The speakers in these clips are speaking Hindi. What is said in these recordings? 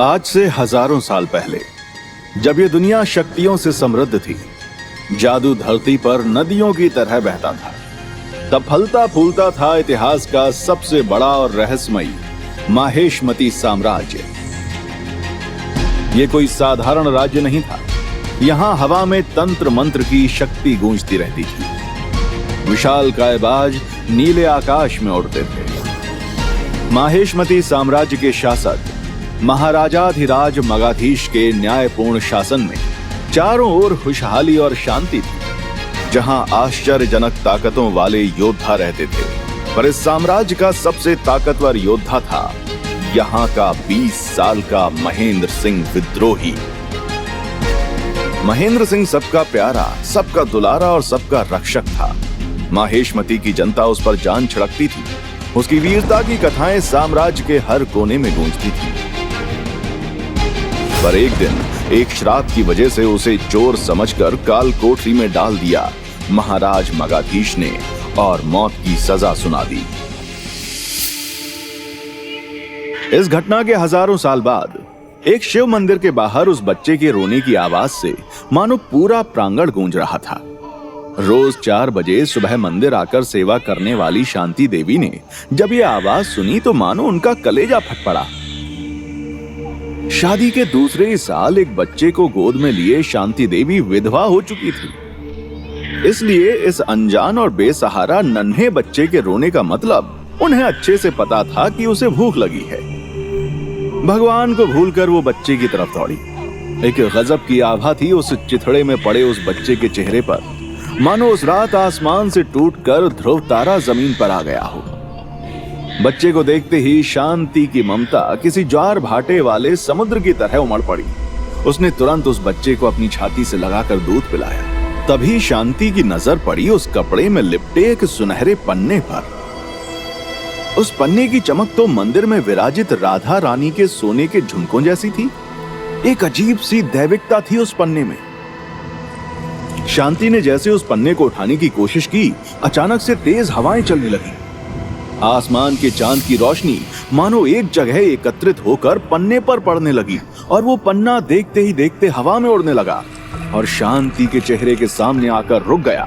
आज से हजारों साल पहले, जब ये दुनिया शक्तियों से समृद्ध थी, जादू धरती पर नदियों की तरह बहता था। तब फलता फूलता था इतिहास का सबसे बड़ा और रहस्यमयी माहेशमती साम्राज्य। ये कोई साधारण राज्य नहीं था। यहाँ हवा में तंत्र मंत्र की शक्ति गूंजती रहती थी। विशाल कायबाज नीले आकाश में उड़ते थे। माहेशमती साम्राज्य के शासक महाराजाधिराज मगाधीश के न्यायपूर्ण शासन में चारों ओर खुशहाली और शांति थी, जहां आश्चर्यजनक ताकतों वाले योद्धा रहते थे। पर इस साम्राज्य का सबसे ताकतवर योद्धा था यहाँ का 20 साल का महेंद्र सिंह विद्रोही। महेंद्र सिंह सबका प्यारा, सबका दुलारा और सबका रक्षक था। माहेशमती की जनता उस पर जान छिड़कती थी। उसकी वीरता की कथाएं साम्राज्य के हर कोने में गूंजती थी। पर एक दिन एक श्राप की वजह से उसे चोर समझकर काल कोठरी में डाल दिया महाराज मगाधीश ने और मौत की सजा सुना दी। इस घटना के हजारों साल बाद एक शिव मंदिर के बाहर उस बच्चे के रोने की आवाज से मानो पूरा प्रांगण गूंज रहा था। रोज 4 बजे सुबह मंदिर आकर सेवा करने वाली शांति देवी ने जब ये आवाज सुनी तो मानो उनका कलेजा फट पड़ा। शादी के दूसरे ही साल एक बच्चे को गोद में लिए शांति देवी विधवा हो चुकी थी। इसलिए इस अनजान और बेसहारा नन्हे बच्चे के रोने का मतलब उन्हें अच्छे से पता था कि उसे भूख लगी है। भगवान को भूलकर वो बच्चे की तरफ दौड़ी। एक गजब की आभा थी उस चिथड़े में पड़े उस बच्चे के चेहरे पर, मानो उस रात आसमान से टूटकर ध्रुव तारा जमीन पर आ गया हो। बच्चे को देखते ही शांति की ममता किसी ज्वार भाटे वाले समुद्र की तरह उमड़ पड़ी। उसने तुरंत उस बच्चे को अपनी छाती से लगाकर दूध पिलाया। तभी शांति की नजर पड़ी उस कपड़े में लिपटे एक सुनहरे पन्ने पर। उस पन्ने की चमक तो मंदिर में विराजित राधा रानी के सोने के झुमकों जैसी थी। एक अजीब सी दैविकता थी उस पन्ने में। शांति ने जैसे उस पन्ने को उठाने की कोशिश की, अचानक से तेज हवाएं चलने लगी। आसमान के चांद की रोशनी मानो एक जगह एकत्रित होकर पन्ने पर पड़ने लगी और वो पन्ना देखते ही देखते हवा में उड़ने लगा और शांति के चेहरे के सामने आकर रुक गया।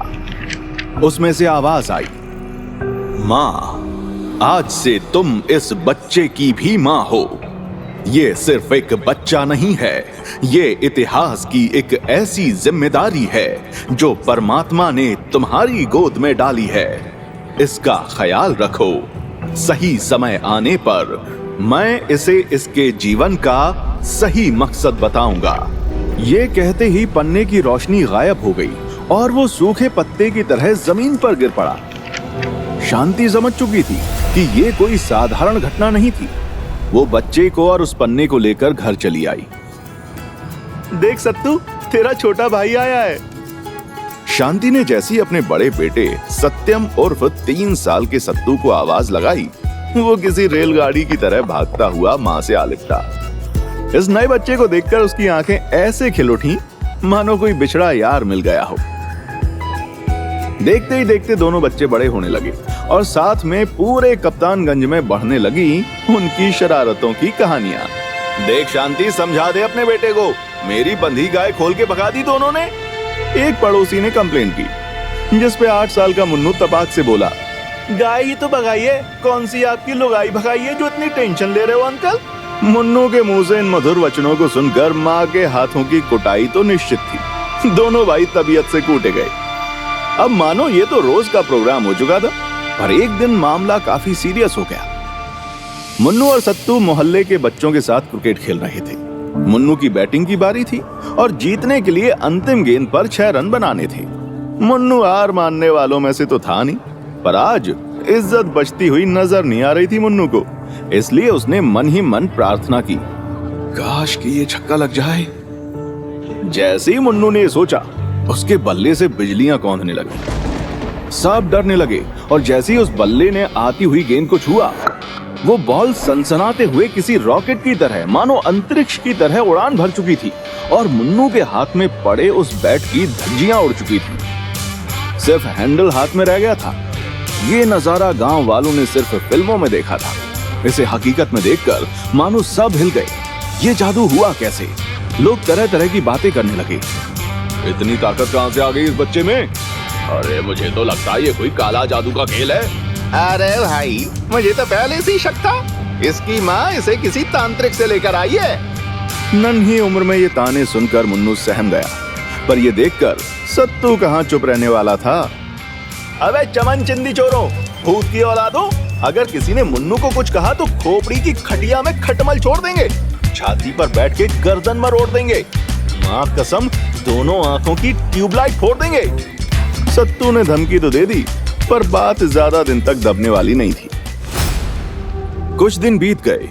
उसमें से आवाज आई, माँ, आज से तुम इस बच्चे की भी माँ हो। ये सिर्फ एक बच्चा नहीं है, ये इतिहास की एक ऐसी जिम्मेदारी है जो परमात्मा ने तुम्हारी गोद में डाली है। इसका ख्याल रखो। सही समय आने पर मैं इसे इसके जीवन का सही मकसद बताऊंगा। ये कहते ही पन्ने की रोशनी गायब हो गई और वो सूखे पत्ते की तरह जमीन पर गिर पड़ा। शांति समझ चुकी थी कि ये कोई साधारण घटना नहीं थी। वो बच्चे को और उस पन्ने को लेकर घर चली आई। देख सत्तू, तेरा छोटा भाई आया है। शांति ने जैसी अपने बड़े बेटे सत्यम उर्फ 3 साल के सत्तू को आवाज लगाई, वो किसी रेलगाड़ी की तरह भागता हुआ मां से आ लिपटा। इस नए बच्चे को देखकर उसकी आंखें ऐसे खिल उठी मानो कोई बिछड़ा यार मिल गया हो। देखते ही देखते दोनों बच्चे बड़े होने लगे और साथ में पूरे कप्तानगंज में बढ़ने लगी उनकी शरारतों की कहानियां। देख शांति, समझा दे अपने बेटे को, मेरी बंधी गाय खोल के भगा दी दोनों ने। एक पड़ोसी ने कंप्लेन की, जिस पे 8 साल का मुन्नू तपाक से बोला, गाय ही तो भगाई है, कौन सी आपकी लुगाई भगाई है जो इतनी टेंशन ले रहे हो अंकल। मुन्नू के मुंह से इन मधुर वचनों को सुनकर माँ के हाथों की कुटाई तो निश्चित थी। दोनों भाई तबीयत से कूटे गए। अब मानो ये तो रोज का प्रोग्राम हो चुका था, पर एक दिन मामला काफी सीरियस हो गया। मुन्नू और सत्तू मोहल्ले के बच्चों के साथ क्रिकेट खेल रहे थे। मुन्नू की बैटिंग की बारी थी और जीतने के लिए अंतिम गेंद पर 6 रन बनाने थे। मुन्नू हार मानने वालों में से तो था नहीं, पर आज इज्जत बचती हुई नजर नहीं आ रही थी मुन्नू को। इसलिए उसने मन ही मन प्रार्थना की, काश कि ये छक्का लग जाए। जैसे ही मुन्नू ने सोचा, उसके बल्ले से बिजलियां कौंधने लगी। सब डरने लगे और जैसे ही उस बल्ले ने आती हुई गेंद को छुआ, वो बॉल सनसनाते हुए किसी रॉकेट की तरह मानो अंतरिक्ष की तरह उड़ान भर चुकी थी और मुन्नू के हाथ में पड़े उस बैट की धज्जियां उड़ चुकी थी। सिर्फ हैंडल हाथ में रह गया था। ये नजारा गांव वालों ने सिर्फ फिल्मों में देखा था। इसे हकीकत में देखकर मानो सब हिल गए। ये जादू हुआ कैसे? लोग तरह तरह की बातें करने लगे। इतनी ताकत कहां से आ गई इस बच्चे में? अरे मुझे तो लगता है ये कोई काला जादू का खेल है। अरे भाई, मुझे तो पहले से ही शक था। इसकी माँ इसे किसी तांत्रिक से लेकर आई है। नन्ही उम्र में ये ताने सुनकर मुन्नू सहम गया, पर ये देखकर सत्तू कहाँ चुप रहने वाला था। अबे चमन चिंदी चोरों, भूत की औलादों, अगर किसी ने मुन्नू को कुछ कहा तो खोपड़ी की खटिया में खटमल छोड़ देंगे, छाती पर बैठ के गर्दन मरोड़ देंगे, माँ कसम दोनों आंखों की ट्यूबलाइट फोड़ देंगे। सत्तू ने धमकी तो दे दी, पर बात ज्यादा दिन तक दबने वाली नहीं थी। कुछ दिन बीत गए।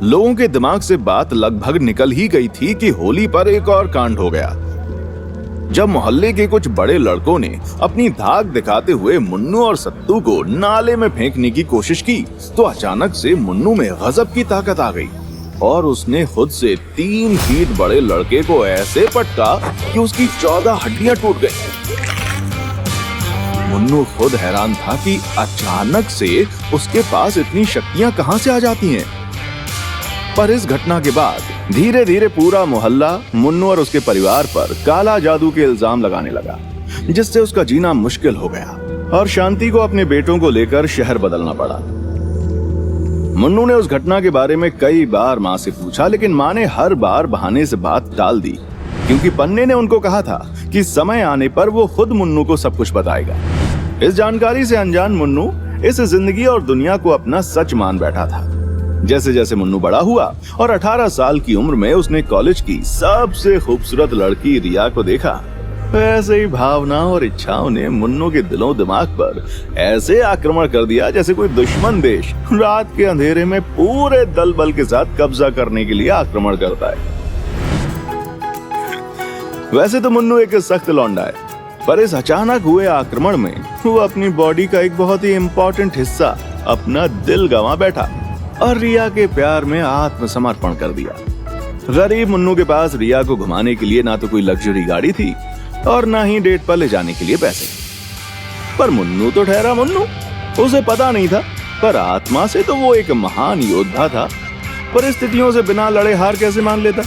लोगों के दिमाग से बात लगभग निकल ही गई थी कि होली पर एक और कांड हो गया। जब मोहल्ले के कुछ बड़े लड़कों ने अपनी धाक दिखाते हुए मुन्नू और सत्तू को नाले में फेंकने की कोशिश की, तो अचानक से मुन्नू में गजब की ताकत आ गई और उसने खुद से 3 फीट बड़े लड़के को ऐसे पटका कि उसकी 14 हड्डियां टूट गई। मुन्नू खुद हैरान था कि अचानक से उसके पास इतनी शक्तियां कहां से आ जाती हैं। पर इस घटना के बाद धीरे धीरे पूरा मोहल्ला मुन्नू और उसके परिवार पर काला जादू के इल्जाम लगाने लगा, जिससे उसका जीना मुश्किल हो गया और शांति को अपने बेटों को लेकर शहर बदलना पड़ा। मुन्नू ने उस घटना के बारे में कई बार माँ से पूछा, लेकिन माँ ने हर बार बहाने से बात टाल दी, क्योंकि पन्ने ने उनको कहा था कि समय आने पर वो खुद मुन्नू को सब कुछ बताएगा। इस जानकारी से अनजान मुन्नू इस जिंदगी और दुनिया को अपना सच मान बैठा था। जैसे जैसे मुन्नू बड़ा हुआ और 18 साल की उम्र में उसने कॉलेज की सबसे खूबसूरत लड़की रिया को देखा, वैसे ही भावना और इच्छाओं ने मुन्नू के दिलों दिमाग पर ऐसे आक्रमण कर दिया जैसे कोई दुश्मन देश रात के अंधेरे में पूरे दल बल के साथ कब्जा करने के लिए आक्रमण करता है। वैसे तो मुन्नू एक सख्त लौंडा है, पर इस अचानक हुए आक्रमण में वो अपनी बॉडी का एक बहुत ही इम्पोर्टेंट हिस्सा, अपना दिल गंवा बैठा और रिया के प्यार में आत्मसमर्पण कर दिया। गरीब मुन्नू के पास रिया को घुमाने के लिए ना तो कोई लग्जरी गाड़ी थी और ना ही डेट पर ले जाने के लिए पैसे। पर मुन्नू तो ठहरा मुन्नू, उसे पता नहीं था, पर आत्मा से तो वो एक महान योद्धा था। परिस्थितियों से बिना लड़े हार कैसे मान लेता।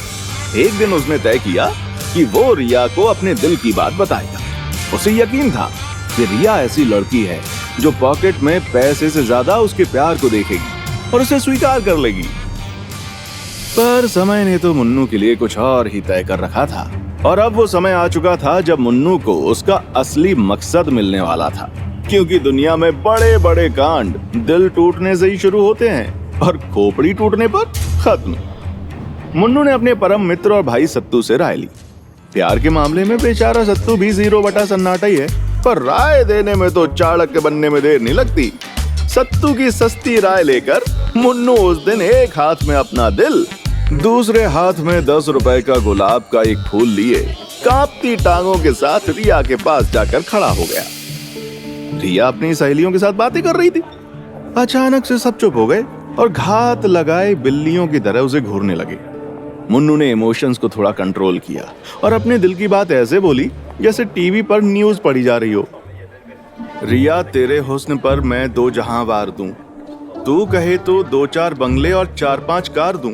एक दिन उसने तय किया कि वो रिया को अपने दिल की बात बताएगा। उसे यकीन था कि रिया ऐसी लड़की है जो पॉकेट में पैसे से ज्यादा उसके प्यार को देखेगी और उसे स्वीकार कर लेगी। पर समय ने तो मुन्नू के लिए कुछ और ही तय कर रखा था और अब वो समय आ चुका था जब मुन्नू को उसका असली मकसद मिलने वाला था, क्योंकि दुनिया में बड़े बड़े कांड दिल टूटने से ही शुरू होते हैं और खोपड़ी टूटने पर खत्म। मुन्नू ने अपने परम मित्र और भाई सत्तू से राय ली। प्यार के मामले में बेचारा सत्तू भी 0 बटा सन्नाटा ही है, पर राय देने में तो चाणक्य बनने में देर नहीं लगती। सत्तू की सस्ती राय लेकर मुन्नू उस दिन एक हाथ में अपना दिल, दूसरे हाथ में 10 रुपए का गुलाब का एक फूल लिए कांपती टांगों के साथ रिया के पास जाकर खड़ा हो गया। रिया अपनी सहेलियों के साथ बातें कर रही थी। अचानक से सब चुप हो गए और घात लगाए बिल्लियों की तरह उसे घूरने लगे। मुन्नू ने इमोशंस को थोड़ा कंट्रोल किया और अपने दिल की बात ऐसे बोली जैसे टीवी पर न्यूज पढ़ी जा रही हो। रिया, तेरे हुस्न पर मैं 2 जहां वार दूं, तू कहे तो 2-4 बंगले और 4-5 कार दूं।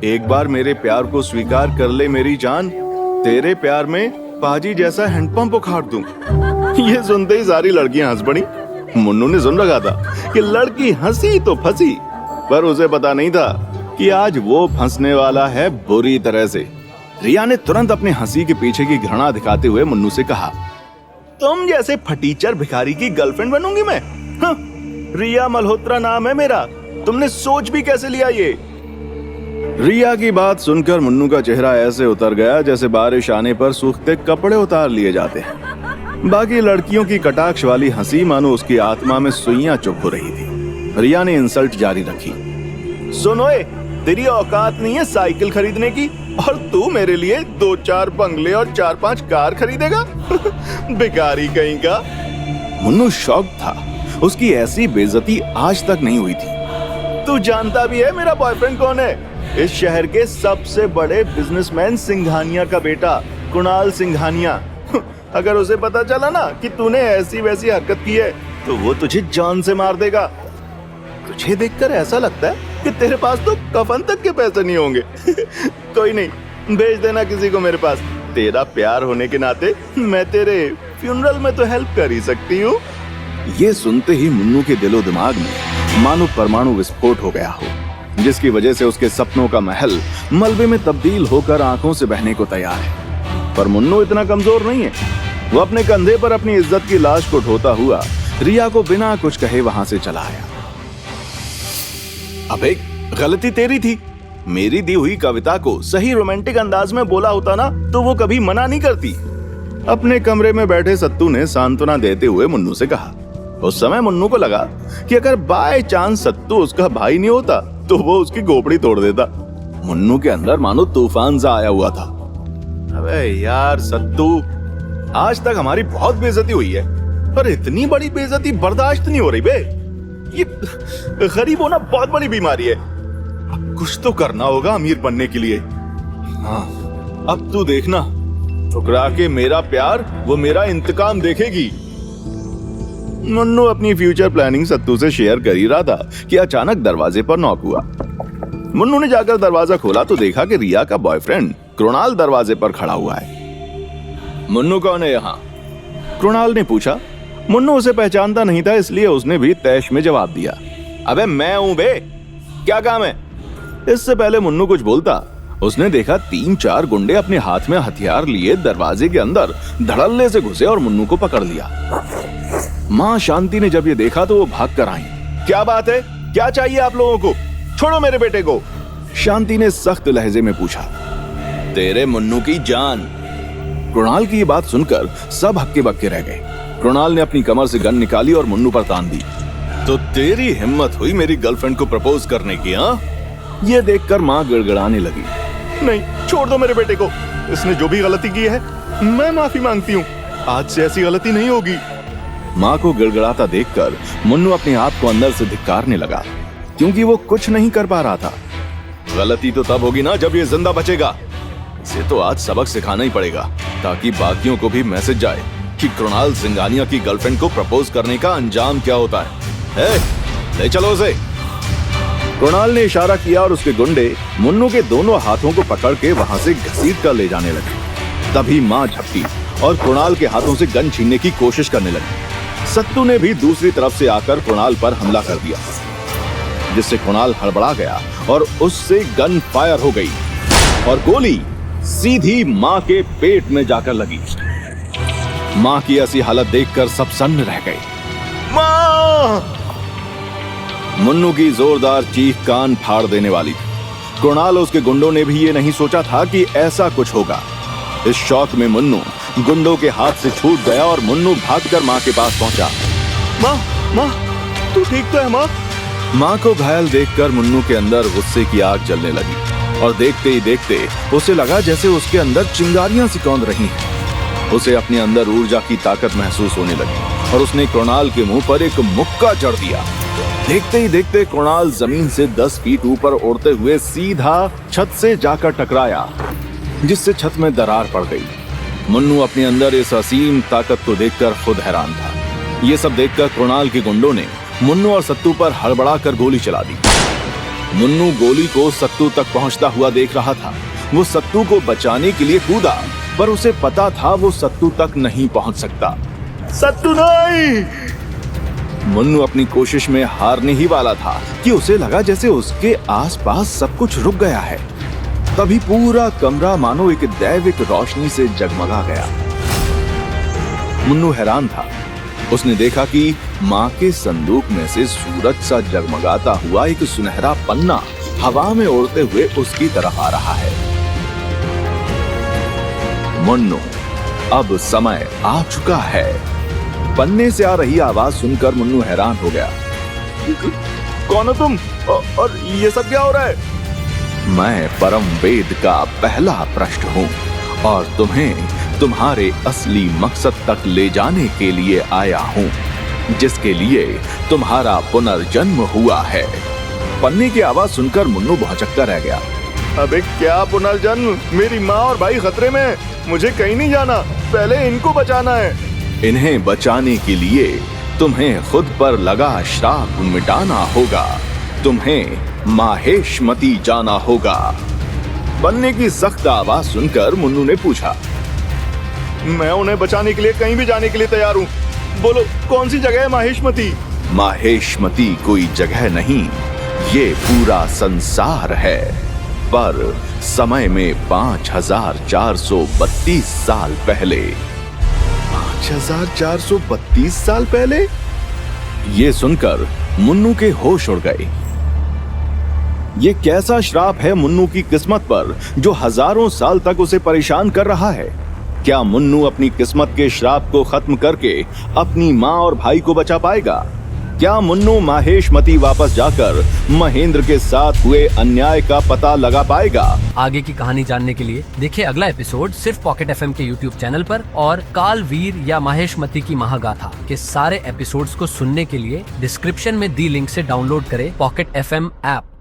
एक बार मेरे प्यार को स्वीकार कर ले मेरी जान, तेरे प्यार में पाजी जैसा हैंडपंप उखाड़ दूं। ये सुनते ही सारी लड़कियां हंस पड़ी। मुन्नू ने सुन रखा था कि लड़की हंसी तो फंसी, पर उसे पता नहीं था कि आज वो फंसने वाला है बुरी तरह से। रिया ने तुरंत अपने हंसी के पीछे की घृणा दिखाते हुए मुन्नू से कहा, तुम जैसे फटीचर भिखारी की गर्लफ्रेंड बनूंगी मैं? रिया मल्होत्रा नाम है मेरा, तुमने सोच भी कैसे लिया ये? रिया की बात सुनकर मुन्नू का चेहरा ऐसे उतर गया जैसे बारिश आने पर सूखते कपड़े उतार लिए जाते हैं। बाकी लड़कियों की कटाक्ष वाली हंसी मानो उसकी आत्मा में सुइयां चुभ हो रही थी। रिया ने इंसल्ट जारी रखी, सुनो, तेरी औकात नहीं है साइकिल खरीदने की और तू मेरे लिए 2-4 बंगले और 4-5 कार खरीदेगा? भिखारी कहीं का। मुन्नू शॉक था, उसकी ऐसी बेइज्जती आज तक नहीं हुई थी। तू जानता भी है मेरा बॉयफ्रेंड कौन है? इस शहर के सबसे बड़े बिजनेसमैन सिंघानिया का बेटा, कुणाल सिंघानिया। अगर उसे पता चला ना कि तूने ऐसी वैसी हरकत की है तो वो तुझे जान से मार देगा। तुझे देखकर ऐसा लगता है कि तेरे पास तो कफन तक के पैसे नहीं होंगे। कोई नहीं, भेज देना किसी को मेरे पास। तेरा प्यार होने के नाते मैं तेरे फ्यूनरल में तो हेल्प कर ही सकती हूँ। ये सुनते ही मुन्नू के दिलो दिमाग में मानो परमाणु विस्फोट हो गया हो, जिसकी वजह से उसके सपनों का महल मलबे में तब्दील होकर आंखों से बहने को तैयार है। पर मुन्नू इतना कमजोर नहीं है। वो अपने कंधे पर अपनी इज्जत की लाश को ढोता हुआ रिया को बिना कुछ कहे वहां से चला आया। अबे गलती तेरी थी। मेरी दी हुई कविता को सही रोमांटिक अंदाज में बोला होता ना तो वो कभी मना नहीं करती। अपने कमरे में बैठे सत्तू ने सांत्वना देते हुए मुन्नू से कहा। उस समय मुन्नू को लगा कि अगर बाय चांस सत्तू उसका भाई नहीं होता तो वो उसकी खोपड़ी तोड़ देता। मुन्नू के अंदर मानो तूफान सा आया हुआ था। अबे यार सत्तू, आज तक हमारी बहुत बेइज्जती हुई है, पर इतनी बड़ी बेइज्जती बर्दाश्त नहीं हो रही बे। ये गरीब होना बहुत बड़ी बीमारी है। कुछ तो करना होगा अमीर बनने के लिए। हाँ, अब तू देखना, ठुकरा के मेरा प्यार वो मेरा इंतकाम देखेगी। मुन्नू अपनी फ्यूचर प्लानिंग सत्तू से शेयर कर ही रहा था कि अचानक दरवाजे पर नॉक हुआ। मुन्नू ने जाकर दरवाजा खोला तो देखा कि रिया का बॉयफ्रेंड कृणाल दरवाजे पर खड़ा हुआ है। मुन्नू कौन है यहाँ? कृणाल ने पूछा। मुन्नू उसे पहचानता नहीं था, इसलिए उसने भी तैश में जवाब दिया। अबे मैं हूं बे, क्या काम है? इससे पहले मुन्नू कुछ बोलता, उसने देखा 3-4 गुंडे अपने हाथ में हथियार लिए दरवाजे के अंदर धड़ल्ले से घुसे और मुन्नू को पकड़ लिया। माँ शांति ने जब ये देखा तो वो भाग कर आई। क्या बात है, क्या चाहिए आप लोगों को? छोड़ो मेरे बेटे को। शांति ने सख्त लहजे में पूछा। तेरे मुन्नू की जान। कृणाल की ये बात सुनकर सब हक्के बक्के रह गए। कृणाल ने अपनी कमर से गन निकाली और मुन्नू पर तान दी। तो तेरी हिम्मत हुई मेरी गर्लफ्रेंड को प्रपोज करने की? हाँ, ये देखकर माँ गिड़गिड़ाने लगी। नहीं, छोड़ दो मेरे बेटे को। इसने जो भी गलती की है मैं माफी मांगती हूँ। आज से ऐसी गलती नहीं होगी। माँ को गिड़गिड़ाता देखकर मुन्नू अपने आप को अंदर से धिक्कारने लगा, क्योंकि वो कुछ नहीं कर पा रहा था। गलती तो तब होगी ना जब ये जिंदा बचेगा। इसे तो आज सबक सिखाना ही पड़ेगा, ताकि बाकियों को भी मैसेज जाए कि कृणाल सिंघानिया की गर्लफ्रेंड को प्रपोज करने का अंजाम क्या होता है। ले चलो उसे। कृणाल ने इशारा किया और उसके गुंडे मुन्नू के दोनों हाथों को पकड़ के वहां से घसीट कर ले जाने लगे। तभी माँ झपटी और कृणाल के हाथों से गन छीनने की कोशिश करने लगी। सत्तू ने भी दूसरी तरफ से आकर कृणाल पर हमला कर दिया, जिससे कृणाल हड़बड़ा गया और उससे गन फायर हो गई और गोली सीधी माँ के पेट में जाकर लगी। माँ की ऐसी हालत देखकर सब सन्न रह गए। माँ! मुन्नू की जोरदार चीख कान फाड़ देने वाली थी। कृणाल और उसके गुंडों ने भी ये नहीं सोचा था कि ऐसा कुछ होगा। इस शौक में मुन्नू गुंडों के हाथ से छूट गया और मुन्नू भागकर माँ के पास पहुंचा। माँ, माँ, तू ठीक तो है माँ? माँ को घायल देखकर मुन्नू के अंदर गुस्से की आग जलने लगी और देखते ही देखते उसे लगा जैसे उसके अंदर चिंगारियां सी कौंध रही हैं। उसे अपने अंदर ऊर्जा की ताकत महसूस होने लगी और उसने कृणाल के मुंह पर एक मुक्का जड़ दिया। देखते ही देखते कृणाल जमीन से 10 फीट ऊपर उड़ते हुए सीधा छत से जाकर टकराया, जिससे छत में दरार पड़ गई। मुन्नू अपने अंदर इस असीम ताकत को देखकर खुद हैरान था। ये सब देखकर कृणाल के गुंडों ने मुन्नू और सत्तू पर हड़बड़ा कर गोली चला दी। मुन्नू गोली को सत्तू तक पहुंचता हुआ देख रहा था। वो सत्तू को बचाने के लिए कूदा, पर उसे पता था वो सत्तू तक नहीं पहुंच सकता। सत्तू नहीं! मुन्नू अपनी कोशिश में हारने ही वाला था कि उसे लगा जैसे उसके आसपास सब कुछ रुक गया है। तभी पूरा कमरा मानो एक दैविक रोशनी से जगमगा गया। मुन्नू हैरान था। उसने देखा कि माँ के संदूक में से सूरज सा जगमगाता हुआ एक सुनहरा पन्ना हवा में उड़ते हुए उसकी तरफ आ रहा है। मुन्नू, अब समय आ चुका है। पन्ने से आ रही आवाज सुनकर मुन्नू हैरान हो गया। कौन हो तुम और ये सब क्या हो रहा है? मैं परम वेद का पहला पृष्ठ हूँ और तुम्हें तुम्हारे असली मकसद तक ले जाने के लिए आया हूँ, जिसके लिए तुम्हारा पुनर्जन्म हुआ है। पन्ने की आवाज सुनकर मुन्नू भौचक्का रह गया। अबे क्या पुनर्जन्म? मेरी माँ और भाई खतरे में, मुझे कहीं नहीं जाना, पहले इनको बचाना है। इन्हें बचाने के लिए तुम्हें खुद पर लगा श्राप मिटाना होगा। तुम्हें माहेशमती जाना होगा। बन्ने की सख्त आवाज सुनकर मुन्नू ने पूछा, मैं उन्हें बचाने के लिए कहीं भी जाने के लिए तैयार हूँ। बोलो कौन सी जगह है माहेशमती? माहेशमती कोई जगह नहीं, ये पूरा संसार है। पर समय में 5432 साल पहले। 5432 साल पहले? ये सुनकर मुन्नू के होश उड़ गए। ये कैसा श्राप है मुन्नू की किस्मत पर जो हजारों साल तक उसे परेशान कर रहा है? क्या मुन्नू अपनी किस्मत के श्राप को खत्म करके अपनी माँ और भाई को बचा पाएगा? क्या मुन्नू माहेशमती वापस जाकर महेंद्र के साथ हुए अन्याय का पता लगा पाएगा? आगे की कहानी जानने के लिए देखिए अगला एपिसोड सिर्फ पॉकेट एफएम के यूट्यूब चैनल पर। और काल वीर या माहेशमती की महागाथा के सारे एपिसोड्स को सुनने के लिए डिस्क्रिप्शन में दी लिंक से डाउनलोड करें पॉकेट एफएम ऐप।